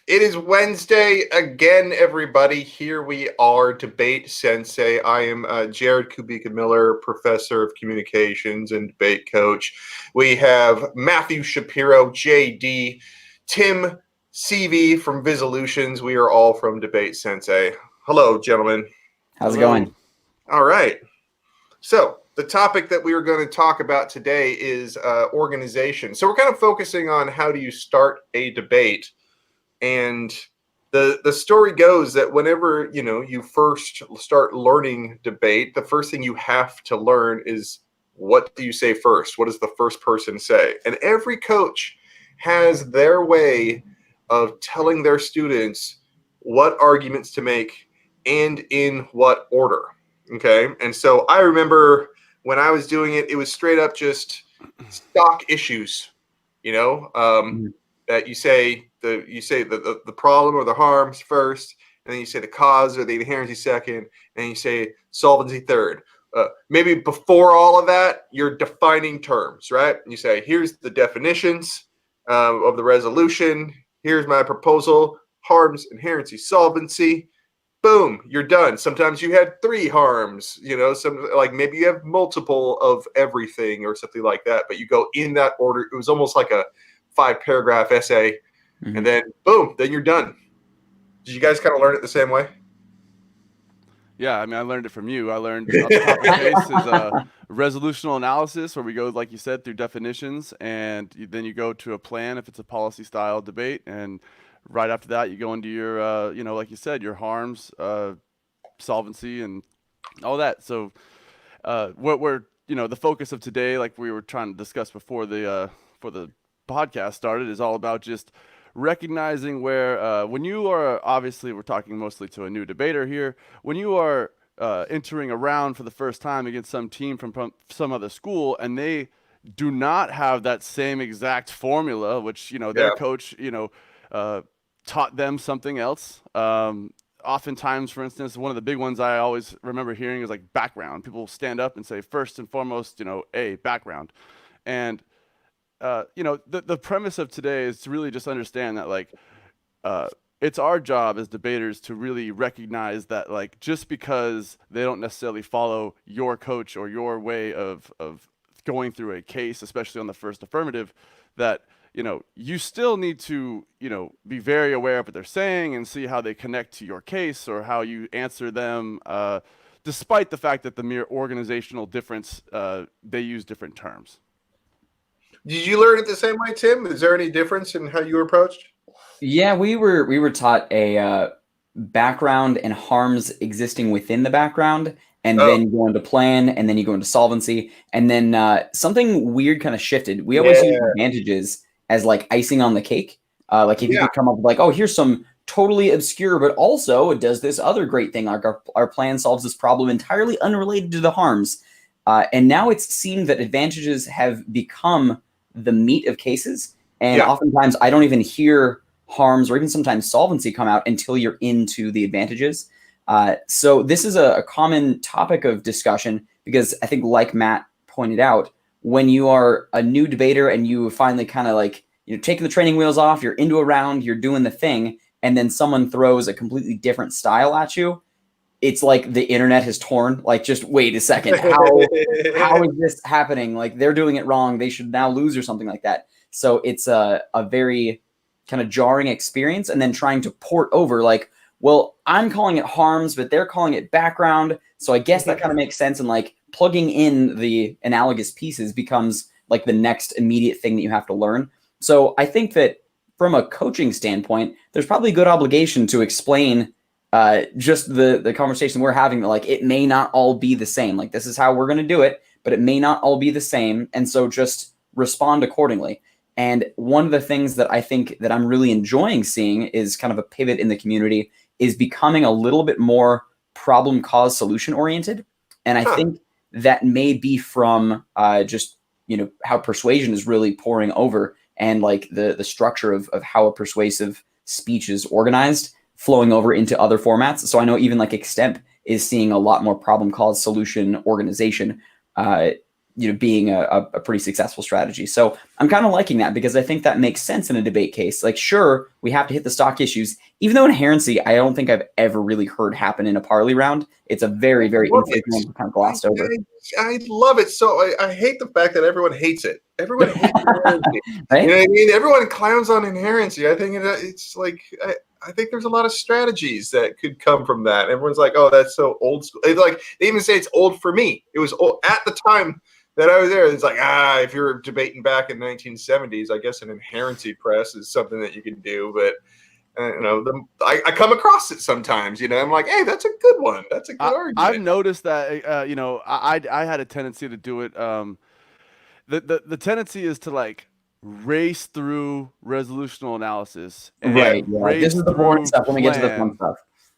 It is Wednesday again, everybody. Here we are, Debate Sensei. I am Jared Kubika Miller, professor of communications and debate coach. We have Matthew Shapiro, JD, Tim CV from Visolutions. We are all from Debate Sensei. Hello, gentlemen. How's it going? All right. So the topic that we are going to talk about today is organization. So we're kind of focusing on how do you start a debate. And the story goes that whenever you first start learning debate, the first thing you have to learn is, what do you say first? What does the first person say? And every coach has their way of telling their students what arguments to make and in what order. Okay. And so I remember when I was doing it, it was straight up just stock issues, that you say the problem or the harms first, and then you say the cause or the inherency second, and you say solvency third. Maybe before all of that, you're defining terms, right? And you say, here's the definitions of the resolution. Here's my proposal: harms, inherency, solvency. Boom, you're done. Sometimes you had 3 harms, some like maybe you have multiple of everything or something like that, but you go in that order. It was almost like a 5-paragraph essay, and then boom, then you're done. Did you guys kind of learn it the same way? Yeah, I mean, I learned it from you. I learned on the top of case is resolutional analysis, where we go, like you said, through definitions, and then you go to a plan if it's a policy style debate, and right after that, you go into your, like you said, your harms, solvency, and all that. So, what we're, the focus of today, like we were trying to discuss before the podcast started, is all about just recognizing where, when you are, obviously we're talking mostly to a new debater here, when you are entering a round for the first time against some team from some other school, and they do not have that same exact formula, which, their coach, taught them something else. Oftentimes, for instance, one of the big ones I always remember hearing is like background. People stand up and say, first and foremost, A, background. And the premise of today is to really just understand that, like, it's our job as debaters to really recognize that, like, just because they don't necessarily follow your coach or your way of going through a case, especially on the first affirmative, that, you still need to, be very aware of what they're saying and see how they connect to your case or how you answer them, despite the fact that the mere organizational difference, they use different terms. Did you learn it the same way, Tim? Is there any difference in how you were approached? Yeah, we were taught a background and harms existing within the background, and then you go into plan, and then you go into solvency, and then something weird kind of shifted. We always use advantages as like icing on the cake. Like if you could come up with like, oh, here's some totally obscure, but also it does this other great thing. Like our plan solves this problem entirely unrelated to the harms. And now it's seemed that advantages have become the meat of cases. And oftentimes I don't even hear harms or even sometimes solvency come out until you're into the advantages. So this is a common topic of discussion because I think, like Matt pointed out, when you are a new debater and you finally kind of like, taking the training wheels off, you're into a round, you're doing the thing, and then someone throws a completely different style at you, it's like the internet has torn. Like, just wait a second. How is this happening? Like, they're doing it wrong. They should now lose or something like that. So it's a very kind of jarring experience. And then trying to port over, like, well, I'm calling it harms, but they're calling it background. So I guess that kind of makes sense. And like plugging in the analogous pieces becomes like the next immediate thing that you have to learn. So I think that from a coaching standpoint, there's probably a good obligation to explain just the conversation we're having, that like, it may not all be the same. Like, this is how we're going to do it, but it may not all be the same. And so just respond accordingly. And one of the things that I think that I'm really enjoying seeing is kind of a pivot in the community is becoming a little bit more problem, cause, solution oriented. And I think that may be from just, how persuasion is really pouring over, and like the structure of how a persuasive speech is organized, flowing over into other formats. So I know even like Extemp is seeing a lot more problem, cause, solution organization being a pretty successful strategy. So I'm kind of liking that because I think that makes sense in a debate case. Like, sure, we have to hit the stock issues, even though inherency, I don't think I've ever really heard happen in a parley round. It's a very, very infrequent kind of glossed over. I love it. So I hate the fact that everyone hates it. Everyone hates inherency. Right? You know what I mean? Everyone clowns on inherency. I think it's like I think there's a lot of strategies that could come from that. Everyone's like, "Oh, that's so old school." It's like they even say it's old for me. It was old at the time that I was there. It's like, if you're debating back in the 1970s, I guess an inherency press is something that you can do. But I come across it sometimes. I'm like, hey, that's a good one. That's a good argument. I've noticed that. I had a tendency to do it. The tendency is to like race through resolutional analysis. And right. Yeah. This is the boring stuff. Let me get to the fun stuff.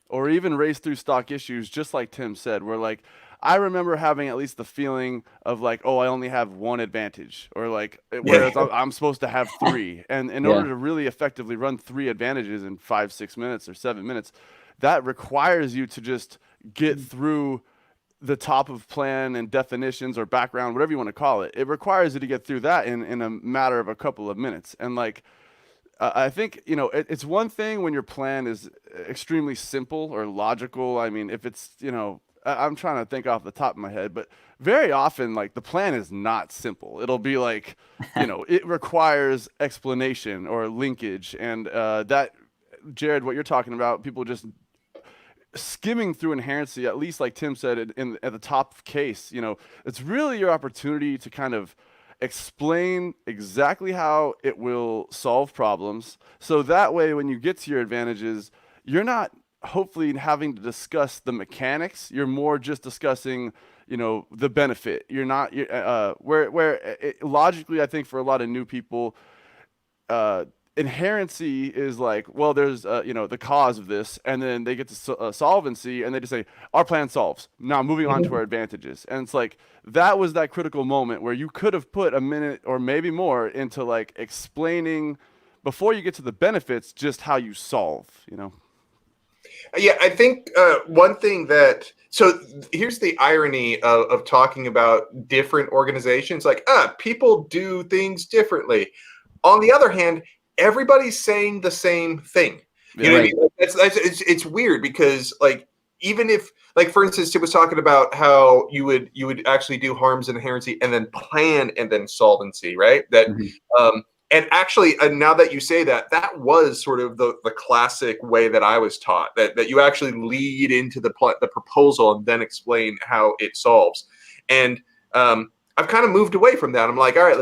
Or even race through stock issues, just like Tim said, where like I remember having at least the feeling of like, oh, I only have one advantage, or like, whereas I'm supposed to have three. And in order to really effectively run 3 advantages in 5-6 minutes or 7 minutes, that requires you to just get through the top of plan and definitions or background, whatever you want to call it. It requires you to get through that in a matter of a couple of minutes. And like, I think, it's one thing when your plan is extremely simple or logical. I mean, if it's, I'm trying to think off the top of my head, but very often, like, the plan is not simple. It'll be like, it requires explanation or linkage. And that, Jared, what you're talking about, people just skimming through inherency, at least like Tim said, at the top case, it's really your opportunity to kind of explain exactly how it will solve problems. So that way, when you get to your advantages, you're not hopefully having to discuss the mechanics. You're more just discussing, the benefit. You're not logically, I think for a lot of new people, inherency is like, well, there's the cause of this, and then they get to solvency, and they just say our plan solves. Now moving on to our advantages, and it's like that was that critical moment where you could have put a minute or maybe more into like explaining before you get to the benefits just how you solve. Yeah, I think one thing so here's the irony of talking about different organizations. Like, people do things differently. On the other hand, everybody's saying the same thing. You know what I mean? It's weird because, like, even if, like, for instance, Tim was talking about how you would actually do harms and inherency and then plan and then solvency, right? That and actually, now that you say that, that was sort of the classic way that I was taught, that you actually lead into the proposal and then explain how it solves. And I've kind of moved away from that. I'm like, all right,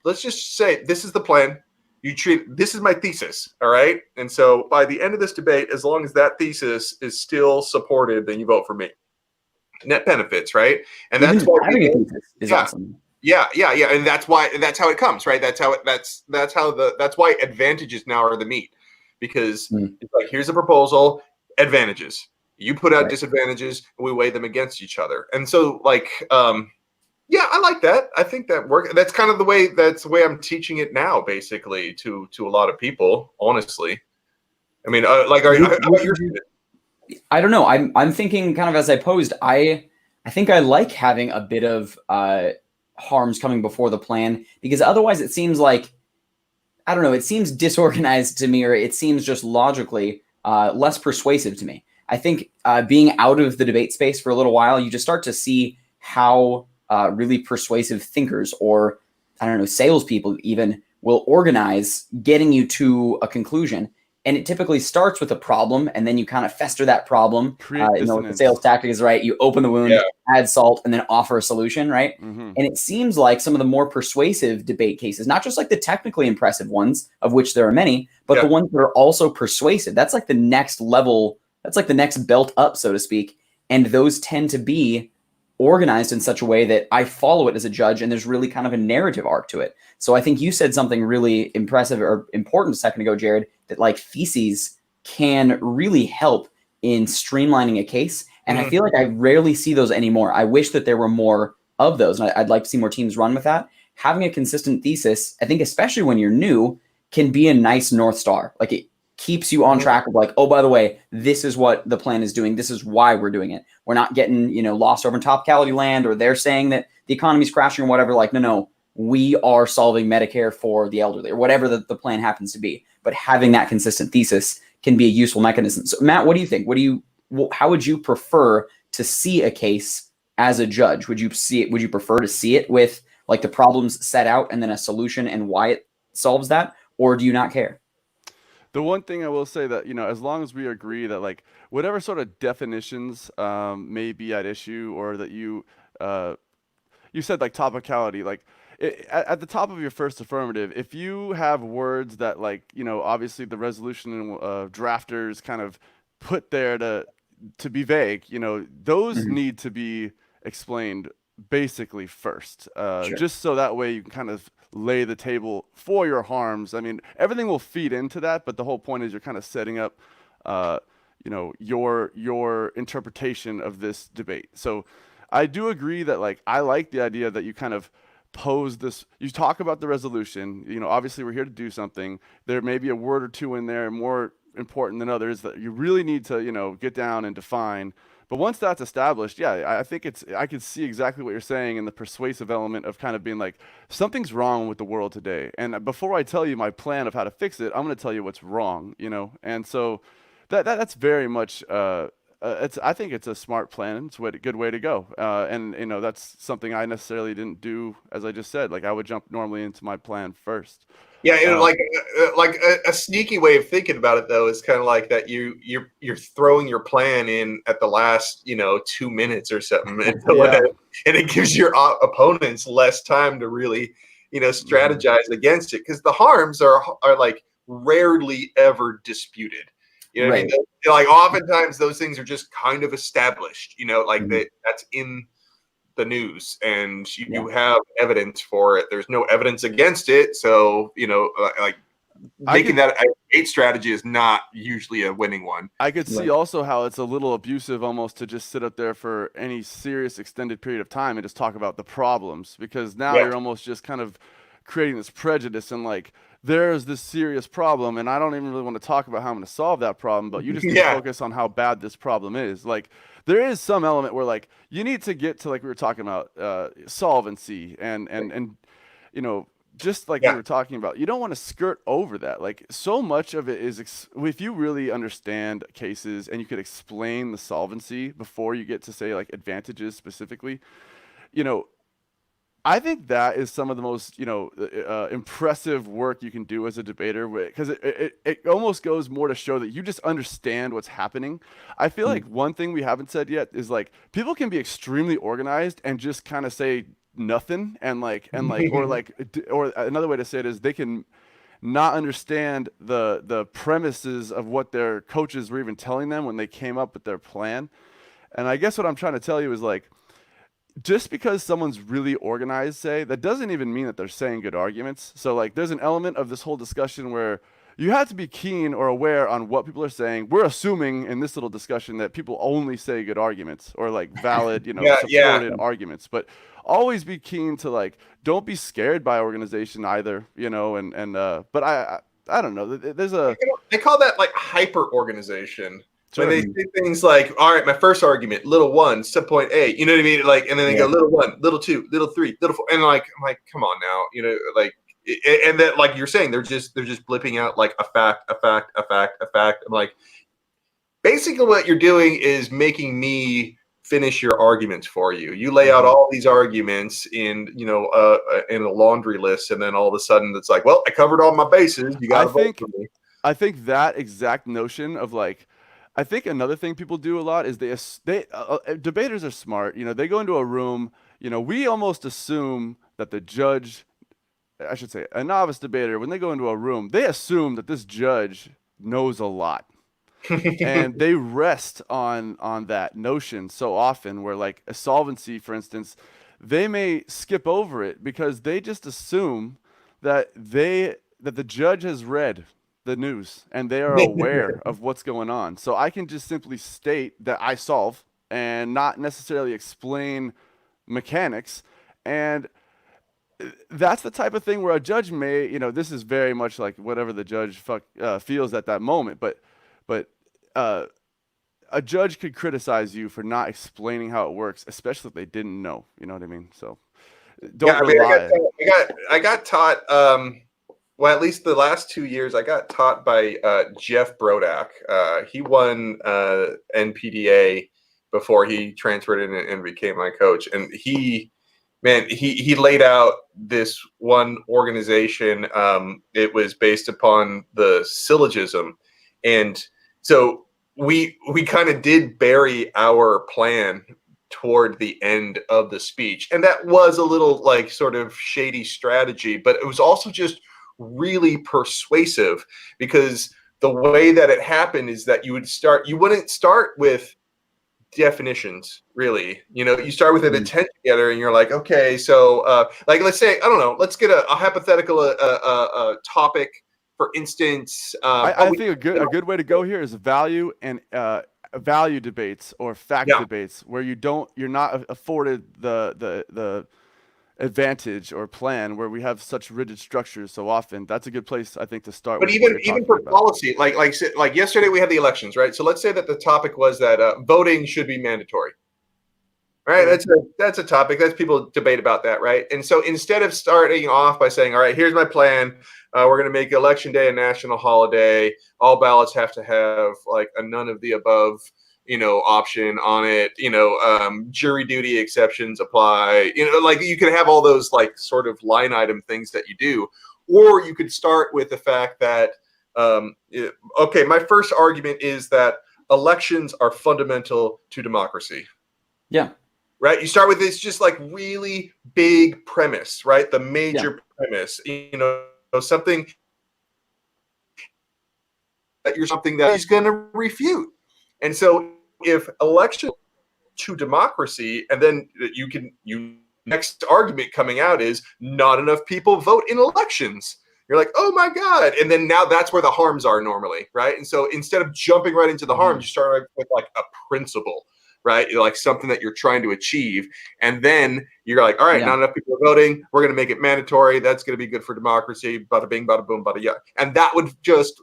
let's just say this is the plan. This is my thesis, all right? And so by the end of this debate, as long as that thesis is still supported, then you vote for me. Net benefits, right? And that's what having a thesis is awesome. Yeah, and that's how it comes, right? That's why advantages now are the meat, because it's like, here's a proposal, advantages. You put out disadvantages, and we weigh them against each other. And so, like, yeah, I like that. I think that works. That's kind of the way I'm teaching it now, basically, to a lot of people. Honestly, I mean, how about your? I don't know. I'm thinking kind of as I posed. I think I like having a bit of harms coming before the plan, because otherwise it seems like, I don't know, it seems disorganized to me, or it seems just logically less persuasive to me. I think being out of the debate space for a little while, you just start to see how really persuasive thinkers, or I don't know, salespeople even, will organize getting you to a conclusion. And it typically starts with a problem, and then you kind of fester that problem. The sales tactic is, right? You open the wound, add salt, and then offer a solution, right? And it seems like some of the more persuasive debate cases, not just like the technically impressive ones, of which there are many, but the ones that are also persuasive. That's like the next level. That's like the next belt up, so to speak. And those tend to be organized in such a way that I follow it as a judge, and there's really kind of a narrative arc to it. So I think you said something really impressive or important a second ago, Jared, that like theses can really help in streamlining a case. And I feel like I rarely see those anymore. I wish that there were more of those, and I'd like to see more teams run with that. Having a consistent thesis, I think, especially when you're new, can be a nice North Star. Like, it keeps you on track of like, oh, by the way, this is what the plan is doing. This is why we're doing it. We're not getting, lost over in topicality land, or they're saying that the economy's crashing or whatever. Like, no, we are solving Medicare for the elderly or whatever the plan happens to be. But having that consistent thesis can be a useful mechanism. So Matt, what do you think? How would you prefer to see a case as a judge? Would you prefer to see it with like the problems set out and then a solution and why it solves that? Or do you not care? The one thing I will say that, as long as we agree that like whatever sort of definitions may be at issue, or that you said like topicality, like at the top of your first affirmative, if you have words that like, obviously the resolution drafters kind of put there to be vague, those need to be explained basically first, Sure. just so that way you can kind of lay the table for your harms. I mean, everything will feed into that, but the whole point is you're kind of setting up, your interpretation of this debate. So I do agree that like, I like the idea that you kind of pose this, you talk about the resolution, obviously we're here to do something. There may be a word or two in there more important than others that you really need to, get down and define. But once that's established, yeah, I think I can see exactly what you're saying, in the persuasive element of kind of being like, something's wrong with the world today. And before I tell you my plan of how to fix it, I'm going to tell you what's wrong, And so that's very much, I think it's a smart plan. It's a good way to go. And that's something I necessarily didn't do, as I just said. Like I would jump normally into my plan first. Yeah, like a sneaky way of thinking about it though is kind of like that you're throwing your plan in at the last 2 minutes or something, and, and it gives your opponents less time to really strategize against it, because the harms are like rarely ever disputed. You know what I mean? Like oftentimes those things are just kind of established. That's in the news, and you have evidence for it. There's no evidence against it, so like making that a debate strategy is not usually a winning one. I could see also how it's a little abusive almost to just sit up there for any serious extended period of time and just talk about the problems, because now you're almost just kind of creating this prejudice, and like, there's this serious problem and I don't even really want to talk about how I'm going to solve that problem, but you just need to focus on how bad this problem is. Like, there is some element where like you need to get to, like we were talking about, solvency and just like we were talking about, you don't want to skirt over that. Like, so much of it is if you really understand cases and you could explain the solvency before you get to say like advantages specifically, I think that is some of the most, impressive work you can do as a debater, because it almost goes more to show that you just understand what's happening. I feel like one thing we haven't said yet is like, people can be extremely organized and just kind of say nothing, or another way to say it is they can not understand the premises of what their coaches were even telling them when they came up with their plan. And I guess what I'm trying to tell you is like, just because someone's really organized, that doesn't even mean that they're saying good arguments. So like, there's an element of this whole discussion where you have to be keen or aware on what people are saying. We're assuming in this little discussion that people only say good arguments or like valid, supported arguments, but always be keen to like, don't be scared by organization either, but I don't know. They call that like hyper organization. When they say things like, all right, my first argument, little one, subpoint A, you know what I mean? Like, and then they go little one, little two, little three, little four, and like, I'm like, come on now, like, and that, like you're saying, they're just blipping out like a fact, a fact, a fact, a fact. I'm like, basically what you're doing is making me finish your arguments for you. You lay out all these arguments in, in a laundry list, and then all of a sudden it's like, well, I covered all my bases. You got to vote for me. I think that exact notion of like, I think another thing people do a lot is debaters are smart. They go into a room, we almost assume that the judge, I should say a novice debater, when they go into a room, they assume that this judge knows a lot. And they rest on that notion so often, where like a solvency, for instance, they may skip over it because they just assume that the judge has read the news and they are aware of what's going on. So I can just simply state that I solve and not necessarily explain mechanics. And that's the type of thing where a judge may, this is very much like whatever the judge feels at that moment. But a judge could criticize you for not explaining how it works, especially if they didn't know. You know what I mean? So don't rely. I got taught. Well, at least the last 2 years, I got taught by Jeff Brodak. He won NPDA before he transferred in and became my coach. And he laid out this one organization. It was based upon the syllogism. And so we kind of did bury our plan toward the end of the speech. And that was a little like sort of shady strategy, but it was also just really persuasive, because the way that it happened is that you wouldn't start with definitions, really. You start with an intent together, and you're like, okay, so like, let's say, I don't know, let's get a hypothetical topic, for instance. I think a good way to go here is value and value debates or fact debates, where you're not afforded the advantage or plan, where we have such rigid structures so often. That's a good place, I think, to start. But even for policy, like yesterday we had the elections, right? So let's say that the topic was that voting should be mandatory, right? That's a topic. That's people debate about that, right? And so instead of starting off by saying, all right, here's my plan, we're going to make election day a national holiday, all ballots have to have like a none of the above option on it, jury duty exceptions apply, like you could have all those like sort of line item things that you do. Or you could start with the fact that, okay, my first argument is that elections are fundamental to democracy. Yeah. Right. You start with this just like really big premise, right? The major premise, something that he's going to refute. And so if election to democracy, and then next argument coming out is not enough people vote in elections. You're like, oh my God. And then now that's where the harms are normally, right? And so instead of jumping right into the harms, you start with like a principle, right? Like something that you're trying to achieve. And then you're like, all right, not enough people are voting. We're going to make it mandatory. That's going to be good for democracy. Bada bing, bada boom, bada yeah. And that would just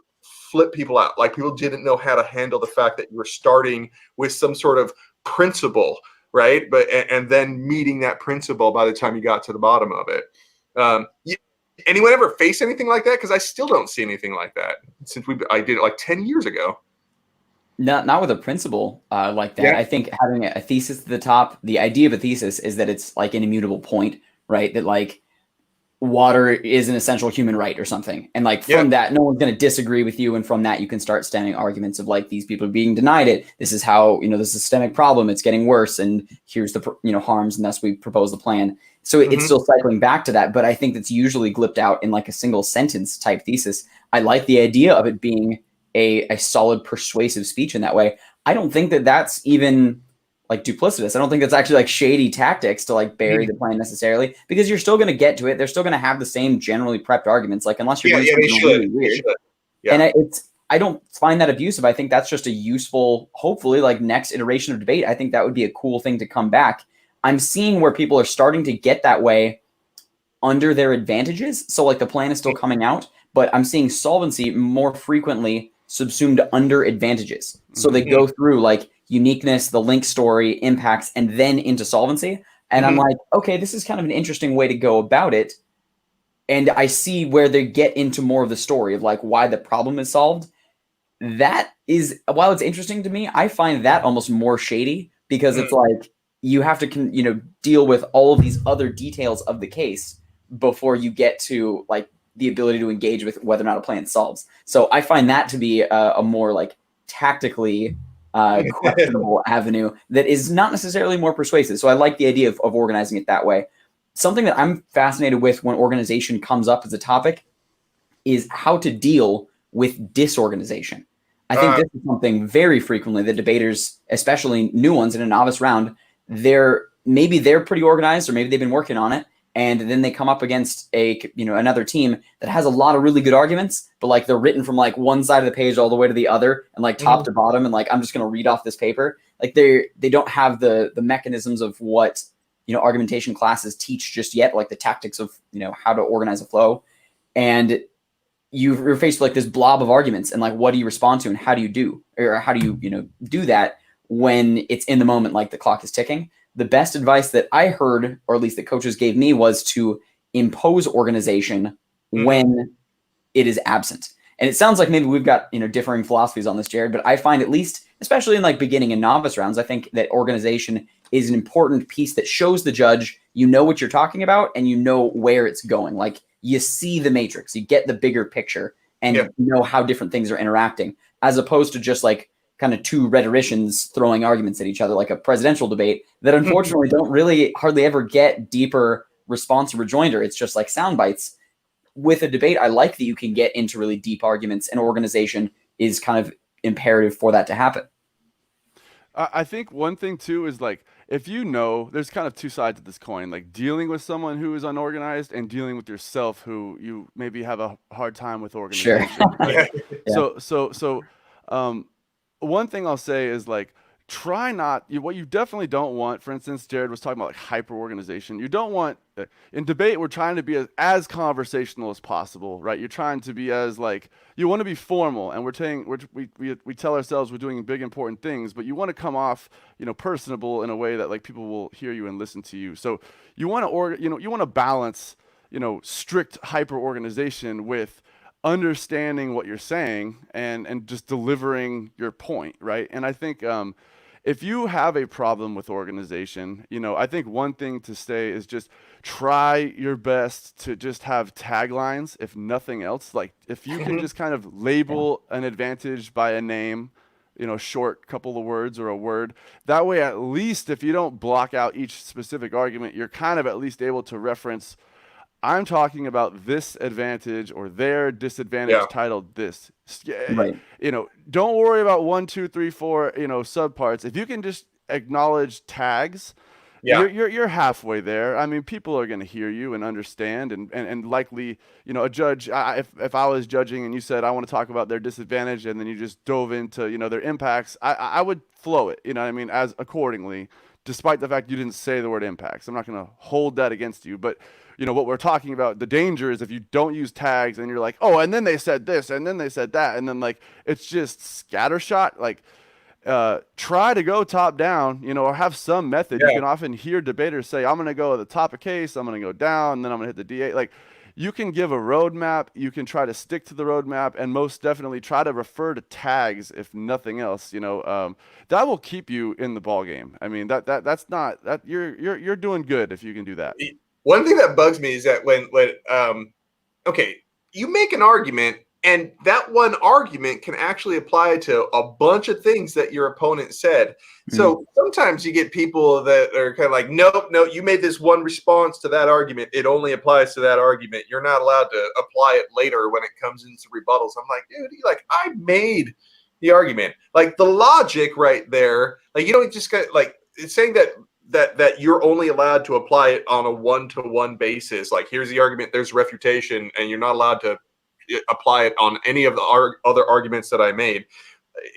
flip people out. Like people didn't know how to handle the fact that you were starting with some sort of principle, right? And then meeting that principle by the time you got to the bottom of it. Anyone ever face anything like that? Because I still don't see anything like that since I did it like 10 years ago. Not with a principle like that. Yeah. I think having a thesis at the top, the idea of a thesis is that it's like an immutable point, right? That like water is an essential human right or something. And like from that, no one's going to disagree with you. And from that, you can start standing arguments of like, these people are being denied it. This is how, the systemic problem, it's getting worse. And here's the, harms. And thus we propose the plan. So it's still cycling back to that. But I think that's usually glipped out in like a single sentence type thesis. I like the idea of it being a solid persuasive speech in that way. I don't think that that's even like duplicitous. I don't think that's actually like shady tactics to like bury the plan necessarily, because you're still going to get to it. They're still going to have the same generally prepped arguments, like unless you're doing something really weird. And I don't find that abusive. I think that's just a useful, hopefully like next iteration of debate. I think that would be a cool thing to come back. I'm seeing where people are starting to get that way under their advantages. So like the plan is still coming out, but I'm seeing solvency more frequently subsumed under advantages. So they go through like uniqueness, the link story, impacts, and then into solvency. And I'm like, okay, this is kind of an interesting way to go about it. And I see where they get into more of the story of like why the problem is solved. That is, while it's interesting to me, I find that almost more shady, because it's like you have to, deal with all of these other details of the case before you get to like the ability to engage with whether or not a plan solves. So I find that to be a more like tactically questionable avenue that is not necessarily more persuasive. So I like the idea of organizing it that way. Something that I'm fascinated with when organization comes up as a topic is how to deal with disorganization. I think this is something very frequently the debaters, especially new ones in a novice round, they're pretty organized, or maybe they've been working on it. And then they come up against another team that has a lot of really good arguments, but like they're written from like one side of the page all the way to the other, and like top to bottom, and like I'm just going to read off this paper. Like they don't have the mechanisms of what argumentation classes teach just yet, like the tactics of, how to organize a flow. And you're faced with like this blob of arguments, and like, what do you respond to, and how do you do do that when it's in the moment, like the clock is ticking? The best advice that I heard, or at least that coaches gave me, was to impose organization when it is absent. And it sounds like maybe we've got, differing philosophies on this, Jared, but I find, at least, especially in like beginning and novice rounds, I think that organization is an important piece that shows the judge, what you're talking about, and where it's going. Like, you see the matrix, you get the bigger picture, and you know how different things are interacting, as opposed to just like kind of two rhetoricians throwing arguments at each other, like a presidential debate that unfortunately don't really hardly ever get deeper response or rejoinder. It's just like sound bites. With a debate, I like that you can get into really deep arguments, and organization is kind of imperative for that to happen. I think one thing too is like, if there's kind of two sides of this coin, like dealing with someone who is unorganized and dealing with yourself who you maybe have a hard time with organization. Sure. Right? Yeah. So one thing I'll say is like, try not, what you definitely don't want, for instance, Jared was talking about like hyper organization. You don't want, in debate, we're trying to be as conversational as possible, right? You're trying to be as like, you want to be formal, and we tell ourselves we're doing big important things, but you want to come off, personable in a way that like people will hear you and listen to you. So you want to, you want to balance, strict hyper organization with understanding what you're saying and just delivering your point, right? And I think if you have a problem with organization, I think one thing to say is just try your best to just have taglines, if nothing else. Like, if you can just kind of label an advantage by a name, short couple of words or a word. That way, at least if you don't block out each specific argument, you're kind of at least able to reference, I'm talking about this advantage or their disadvantage titled this. Right. Don't worry about 1, 2, 3, 4, subparts. If you can just acknowledge tags, you're halfway there. I mean, people are going to hear you and understand, and likely, a judge, if I was judging and you said, I want to talk about their disadvantage, and then you just dove into, their impacts, I would flow it, as accordingly, despite the fact you didn't say the word impacts. I'm not going to hold that against you, but what we're talking about, the danger is if you don't use tags and you're like, oh, and then they said this, and then they said that, and then like, it's just scattershot. Like, try to go top down, or have some method. You can often hear debaters say, I'm going to go at the top of case, I'm going to go down, and then I'm going to hit the DA. Like, you can give a roadmap, you can try to stick to the roadmap, and most definitely try to refer to tags, if nothing else. That will keep you in the ball game. I mean, that's not that you're doing good if you can do that. One thing that bugs me is that when you make an argument, and that one argument can actually apply to a bunch of things that your opponent said. So sometimes you get people that are kind of like, nope, you made this one response to that argument. It only applies to that argument. You're not allowed to apply it later when it comes into rebuttals. I'm like, dude, I made the argument. Like, the logic right there, like, you don't just get, like, it's saying that you're only allowed to apply it on a one-to-one basis. Like, here's the argument, there's refutation, and you're not allowed to apply it on any of the other arguments that I made.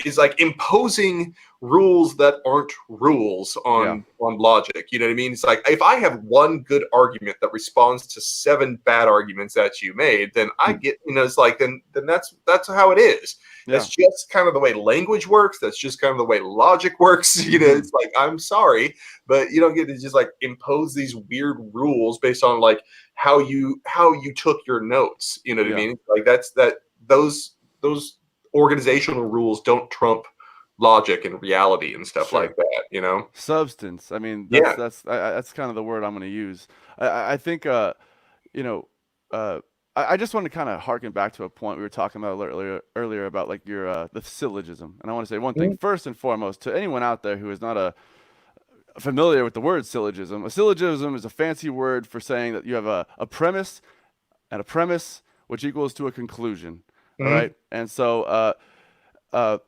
Is like imposing rules that aren't rules on logic. You know what I mean? It's like, if I have one good argument that responds to 7 bad arguments that you made, then I get, it's like, then that's how it is. That's just kind of the way language works. That's just kind of the way logic works. It's like, I'm sorry, but you don't get to just like impose these weird rules based on like how you took your notes. You know what I mean? Like, those organizational rules don't trump logic and reality and stuff like that. Substance. I mean, that's kind of the word I'm going to use. I think I just want to kind of harken back to a point we were talking about earlier about like your the syllogism. And I want to say one thing first and foremost to anyone out there who is not familiar with the word syllogism. A syllogism is a fancy word for saying that you have a premise and a premise which equals to a conclusion. All right. And so I'm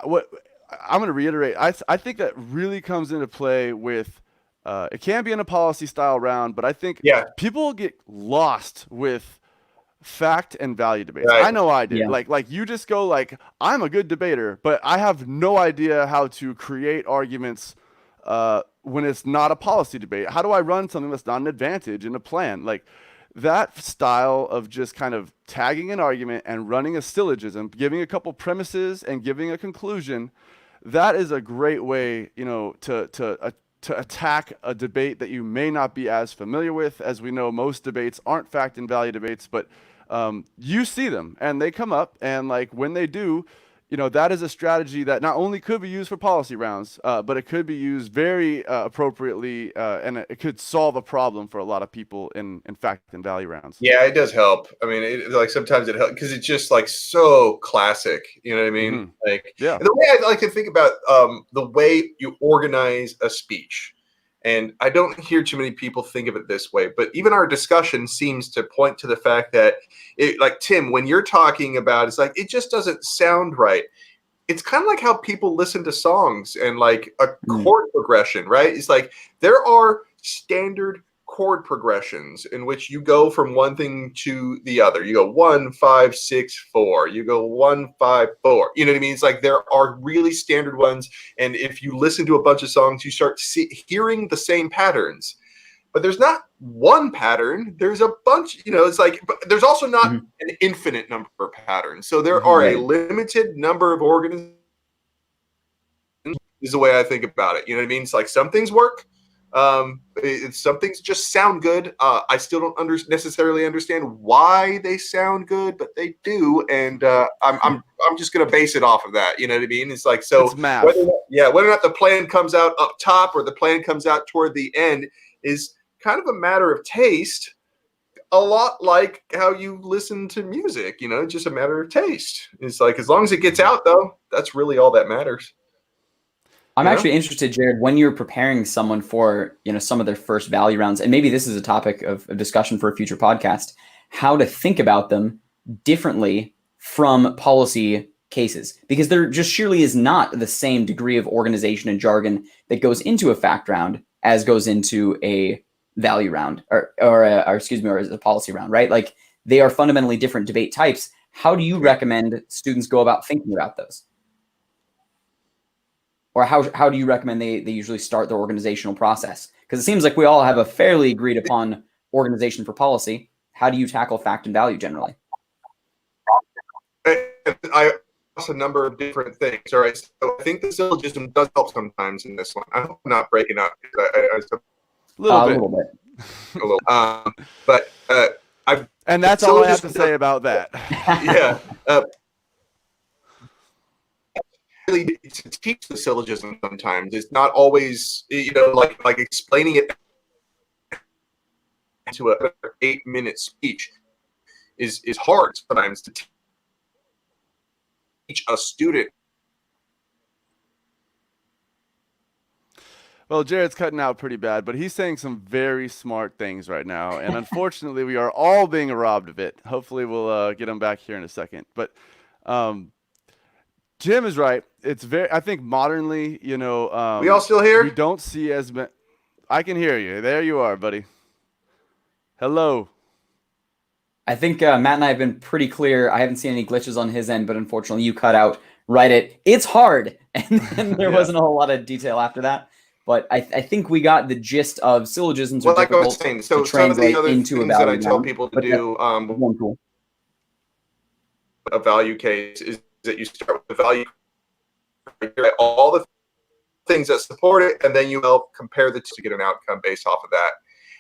going to reiterate, I think that really comes into play with it can be in a policy style round, but I think people get lost with fact and value debates. Right. I know I did. Like you just go like, I'm a good debater, but I have no idea how to create arguments when it's not a policy debate? How do I run something that's not an advantage in a plan? Like that style of just kind of tagging an argument and running a syllogism, giving a couple premises and giving a conclusion, that is a great way, to attack a debate that you may not be as familiar with. As we know, most debates aren't fact and value debates, but you see them and they come up, and like when they do, that is a strategy that not only could be used for policy rounds, but it could be used very appropriately, and it could solve a problem for a lot of people in fact and value rounds. Yeah, it does help. I mean, like sometimes it helps because it's just like so classic. You know what I mean? Mhm. Like, Yeah. and the way I like to think about the way you organize a speech, and I don't hear too many people think of it this way, but even our discussion seems to point to the fact that, like Tim, when you're talking about, it's like it just doesn't sound right. It's kind of like how people listen to songs and like a chord progression, right? It's like there are standard chord progressions in which you go from one thing to the other. You go 1, 5, 6, 4. You go 1, 5, 4. You know what I mean? It's like there are really standard ones. And if you listen to a bunch of songs, you start hearing the same patterns. But there's not one pattern. There's a bunch, it's like, but there's also not an infinite number of patterns. So there are a limited number of organizations, is the way I think about it. You know what I mean? It's like some things work. Some things just sound good. I still don't necessarily understand why they sound good, but they do. And I'm just going to base it off of that. You know what I mean? It's like, so it's math. whether or not the plan comes out up top or the plan comes out toward the end is kind of a matter of taste, a lot like how you listen to music, just a matter of taste. It's like, as long as it gets out though, that's really all that matters. I'm actually interested, Jared, when you're preparing someone for, some of their first value rounds, and maybe this is a topic of discussion for a future podcast, how to think about them differently from policy cases, because there just surely is not the same degree of organization and jargon that goes into a fact round as goes into a value round or as a policy round, right? Like they are fundamentally different debate types. How do you recommend students go about thinking about those? Or how do you recommend they usually start their organizational process? Because it seems like we all have a fairly agreed upon organization for policy. How do you tackle fact and value generally? I a number of different things. All right, so I think the syllogism does help sometimes in this one. I hope I'm not breaking up. A little bit. But and that's all I have to say about that. Yeah. Really, to teach the syllogism sometimes it's not always like explaining it into a 8-minute speech is hard sometimes to teach a student. Well, Jared's cutting out pretty bad, but he's saying some very smart things right now, and unfortunately we are all being robbed of it. Hopefully we'll get him back here in a second, but Jim is right. It's I think modernly, we all still here? We don't see as many. I can hear you. There you are, buddy. Hello. I think Matt and I have been pretty clear. I haven't seen any glitches on his end, but unfortunately you cut out right at it's hard. And then there wasn't a whole lot of detail after that. But I think we got the gist of syllogisms are difficult like I was saying, so to translate some of the other into things a value that I tell round, people to do cool. A value case is that you start with the value criteria, all the things that support it, and then you help compare the two to get an outcome based off of that.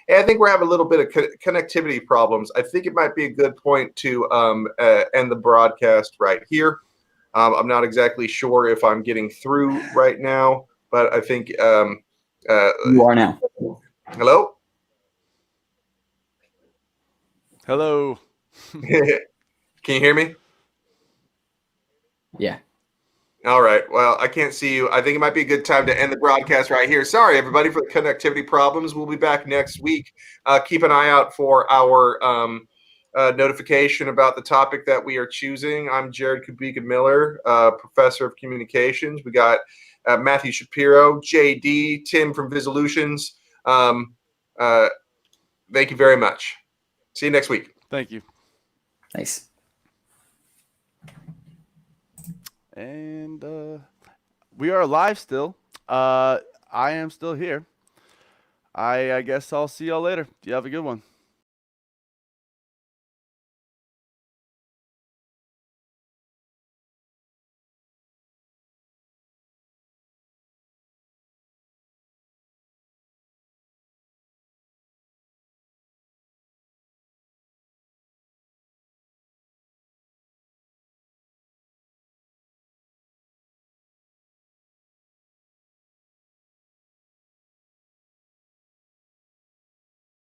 And I think we're having a little bit of connectivity problems. I think it might be a good point to end the broadcast right here. I'm not exactly sure if I'm getting through right now, but I think you are now. Hello? Hello. Can you hear me? Yeah. All right. Well, I can't see you. I think it might be a good time to end the broadcast right here. Sorry, everybody, for the connectivity problems. We'll be back next week. Keep an eye out for our notification about the topic that we are choosing. I'm Jared Kubika-Miller, professor of communications. We got Matthew Shapiro, JD, Tim from Visolutions. Thank you very much. See you next week. Thank you. Nice. And we are live still. I am still here. I guess I'll see y'all later. You have a good one.